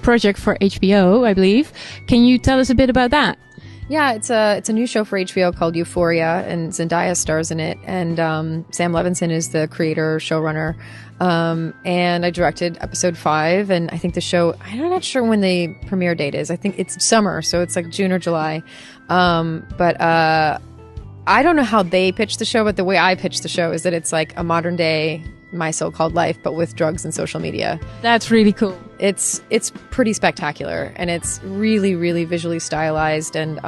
project for HBO, I believe. Can you tell us a bit about that? Yeah, it's a new show for HBO called Euphoria, and Zendaya stars in it. And Sam Levinson is the creator, showrunner. And I directed episode 5. And I think the show, I'm not sure when the premiere date is. I think it's summer, so it's like June or July. But I don't know how they pitched the show, but the way I pitched the show is that it's like a modern day My So-Called Life, but with drugs and social media. That's really cool. It's pretty spectacular, and it's really, really visually stylized. And,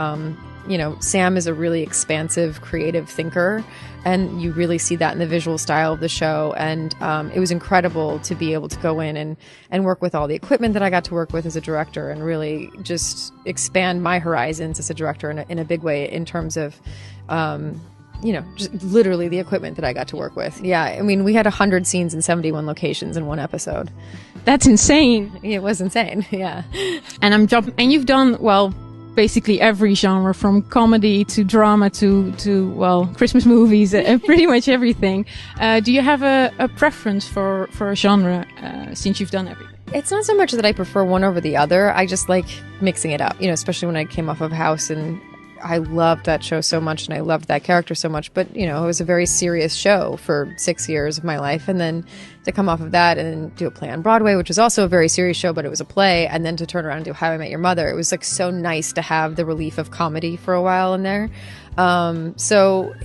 Sam is a really expansive, creative thinker, and you really see that in the visual style of the show. And it was incredible to be able to go in and work with all the equipment that I got to work with as a director, and really just expand my horizons as a director in a big way in terms of just literally the equipment that I got to work with. Yeah, I mean, we had 100 scenes in 71 locations in one episode. That's insane. It was insane, yeah. And you've done, well, basically every genre, from comedy to drama to Christmas movies, pretty much everything. Do you have a preference for a genre since you've done everything? It's not so much that I prefer one over the other. I just like mixing it up, especially when I came off of House, and I loved that show so much, and I loved that character so much. But, it was a very serious show for 6 years of my life. And then to come off of that and do a play on Broadway, which was also a very serious show, but it was a play. And then to turn around and do How I Met Your Mother, it was like so nice to have the relief of comedy for a while in there. So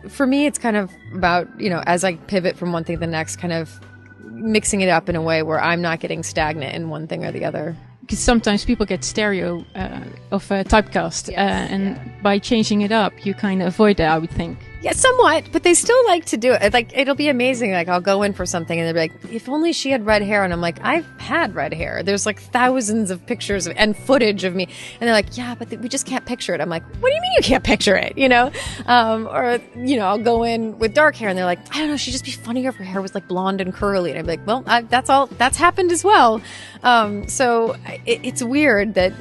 for me, it's kind of about, as I pivot from one thing to the next, kind of mixing it up in a way where I'm not getting stagnant in one thing or the other. Because sometimes people get stereo of typecast, by changing it up, you kind of avoid that, I would think. Yeah, somewhat, but they still like to do it. Like, it'll be amazing. Like, I'll go in for something and they'll be like, if only she had red hair. And I'm like, I've had red hair. There's like thousands of pictures and footage of me. And they're like, yeah, but we just can't picture it. I'm like, what do you mean you can't picture it? I'll go in with dark hair and they're like, I don't know, she'd just be funnier if her hair was like blonde and curly. And I'm like, well, that's happened as well. So it's weird that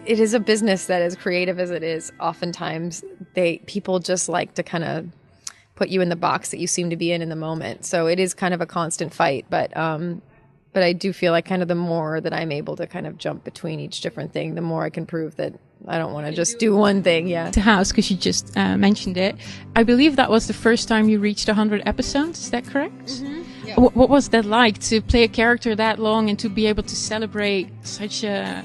it is a business that, as creative as it is, oftentimes people just like to kind of put you in the box that you seem to be in the moment. So it is kind of a constant fight, but I do feel like kind of the more that I'm able to kind of jump between each different thing, the more I can prove that I don't want to just do one thing. Yeah. To House, because you just mentioned it, I believe that was the first time you reached 100 episodes. Is that correct? Mm-hmm. Yeah. What was that like, to play a character that long and to be able to celebrate such a,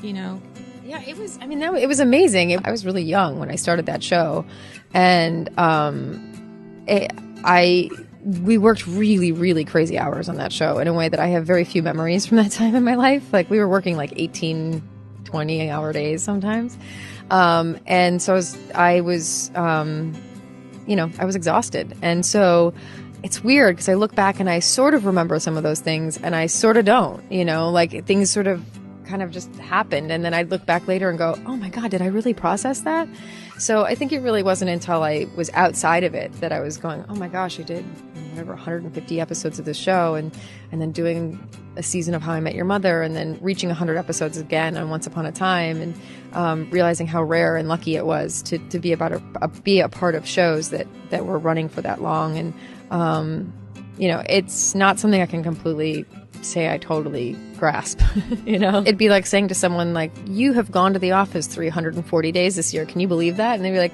Yeah, it was. I mean, it was amazing. I was really young when I started that show, and we worked really, really crazy hours on that show in a way that I have very few memories from that time in my life. Like, we were working like 18, 20-hour days sometimes, and so I was exhausted, and so. It's weird because I look back and I sort of remember some of those things, and I sort of don't. Like, things sort of kind of just happened, and then I'd look back later and go, oh my God, did I really process that? So I think it really wasn't until I was outside of it that I was going, oh my gosh, I did 150 episodes of this show, and then doing a season of How I Met Your Mother, and then reaching 100 episodes again on Once Upon a Time, and realizing how rare and lucky it was to be a part of shows that were running for that long. And it's not something I can completely say I totally grasp. It'd be like saying to someone, like, you have gone to the office 340 days this year, can you believe that? And they'd be like,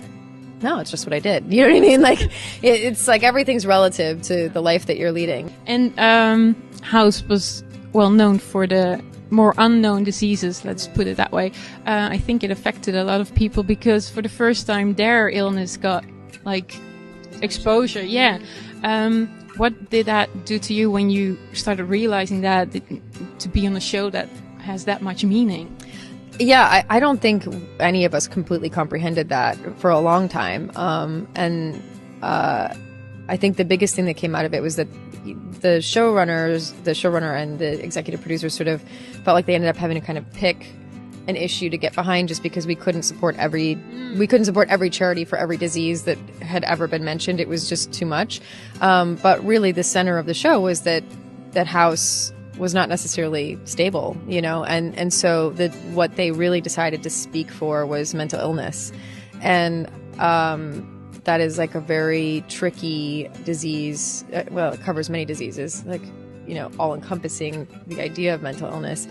no, it's just what I did. You know what I mean? Like, it's like everything's relative to the life that you're leading. And House was well known for the more unknown diseases, let's put it that way. I think it affected a lot of people because for the first time their illness got like exposure. Yeah. What did that do to you when you started realizing that to be on a show that has that much meaning? Yeah, I don't think any of us completely comprehended that for a long time. I think the biggest thing that came out of it was that the showrunner and the executive producers sort of felt like they ended up having to kind of pick an issue to get behind, just because we couldn't support every charity for every disease that had ever been mentioned. It was just too much. But really, the center of the show was that House was not necessarily stable, and so what they really decided to speak for was mental illness, and that is like a very tricky disease. Well, it covers many diseases. Like, all encompassing the idea of mental illness,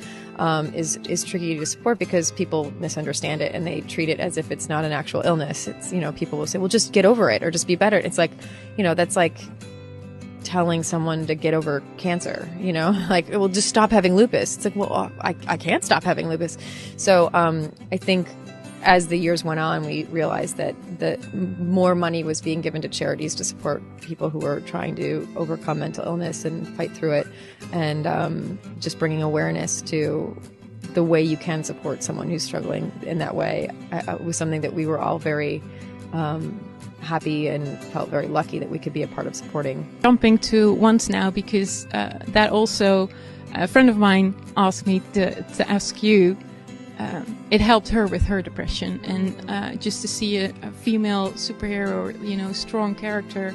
is tricky to support because people misunderstand it and they treat it as if it's not an actual illness. It's, people will say, well, just get over it or just be better. It's like, that's like telling someone to get over cancer, like, well, just stop having lupus. It's like, well, I can't stop having lupus. So I think as the years went on, we realized that more money was being given to charities to support people who were trying to overcome mental illness and fight through it, and just bringing awareness to the way you can support someone who's struggling in that way was something that we were all very happy and felt very lucky that we could be a part of supporting. Jumping to Once now, because that also, a friend of mine asked me to ask you. It helped her with her depression, and just to see a female superhero, strong character,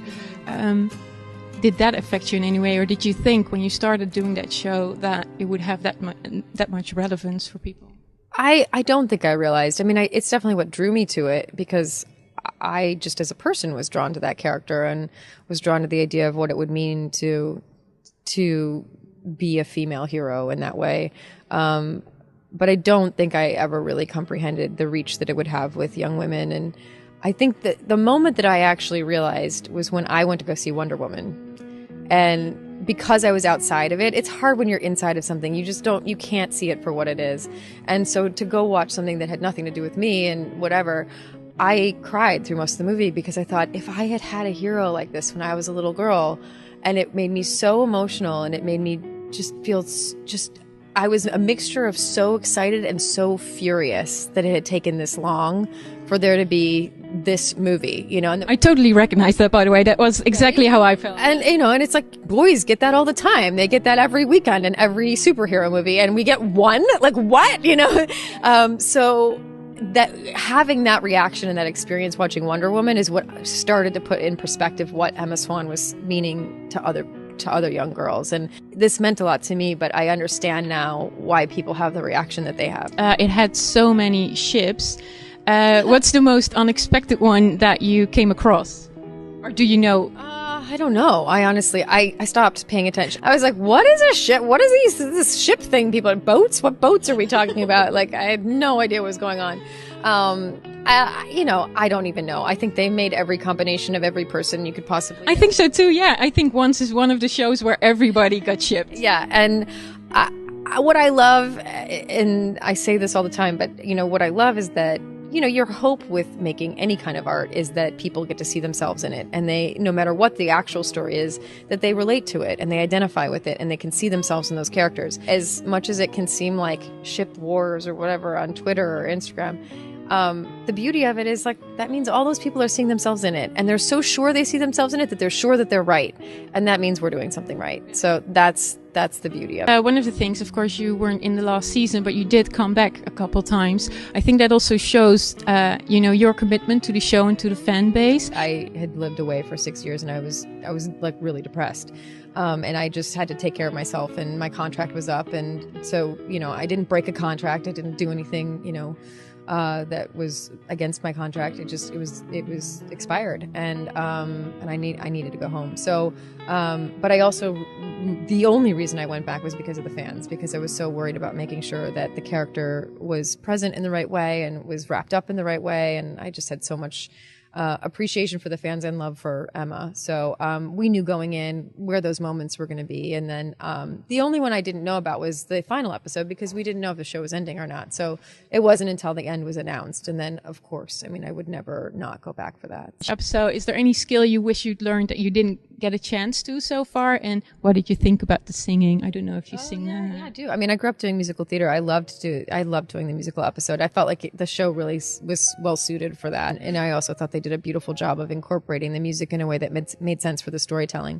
did that affect you in any way, or did you think when you started doing that show that it would have that much relevance for people? I don't think I realized. I mean, it's definitely what drew me to it, because I just as a person was drawn to that character and was drawn to the idea of what it would mean to be a female hero in that way. But I don't think I ever really comprehended the reach that it would have with young women. And I think that the moment that I actually realized was when I went to go see Wonder Woman. And because I was outside of it, it's hard when you're inside of something. You can't see it for what it is. And so to go watch something that had nothing to do with me and whatever, I cried through most of the movie because I thought, if I had had a hero like this when I was a little girl, and it made me so emotional, and it made me just feel I was a mixture of so excited and so furious that it had taken this long for there to be this movie, And I totally recognize that, by the way. That was exactly how I felt. And, and it's like, boys get that all the time. They get that every weekend in every superhero movie, and we get one? Like, what? So that having that reaction and that experience watching Wonder Woman is what started to put in perspective what Emma Swan was meaning to other young girls. And this meant a lot to me, but I understand now why people have the reaction that they have. It had so many ships. What's the most unexpected one that you came across? Or do you know? I don't know. I stopped paying attention. I was like, what is a ship? What is this ship thing? People, boats? What boats are we talking about? Like, I had no idea what was going on. I don't even know. I think they made every combination of every person you could possibly. I think so too. Yeah, I think Once is one of the shows where everybody got shipped. Yeah, and what I love, and I say this all the time, but what I love is that your hope with making any kind of art is that people get to see themselves in it, and they, no matter what the actual story is, that they relate to it and they identify with it and they can see themselves in those characters. As much as it can seem like ship wars or whatever on Twitter or Instagram. The beauty of it is, like, that means all those people are seeing themselves in it, and they're so sure they see themselves in it that they're sure that they're right, and that means we're doing something right. So that's the beauty of it. One of the things, of course, you weren't in the last season, but you did come back a couple times. I think that also shows, your commitment to the show and to the fan base. I had lived away for 6 years, and I was like really depressed. And I just had to take care of myself, and my contract was up, and so I didn't break a contract. I didn't do anything, that was against my contract. It was expired, and I needed to go home. So, but I also, the only reason I went back was because of the fans, because I was so worried about making sure that the character was present in the right way and was wrapped up in the right way. And I just had so much appreciation for the fans and love for Emma. So we knew going in where those moments were going to be. And then the only one I didn't know about was the final episode, because we didn't know if the show was ending or not. So it wasn't until the end was announced. And then, of course, I would never not go back for that. So is there any skill you wish you'd learned that you didn't get a chance to so far? And what did you think about the singing? I don't know if you sing that. Yeah, I do. I grew up doing musical theater. I loved doing the musical episode. I felt like the show really was well suited for that. And I also thought they did a beautiful job of incorporating the music in a way that made sense for the storytelling.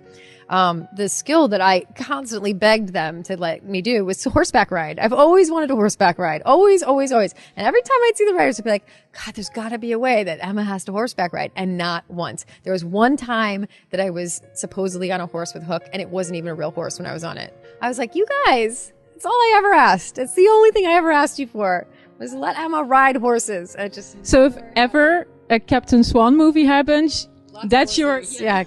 The skill that I constantly begged them to let me do was horseback ride. I've always wanted a horseback ride. Always, always, always. And every time I'd see the writers, I'd be like, God, there's got to be a way that Emma has to horseback ride. And not once. There was one time that I was supposedly on a horse with Hook, and it wasn't even a real horse when I was on it. I was like, you guys, it's all I ever asked. It's the only thing I ever asked you for, was let Emma ride horses. So if ever a Captain Swan movie happens, that's your... Yeah.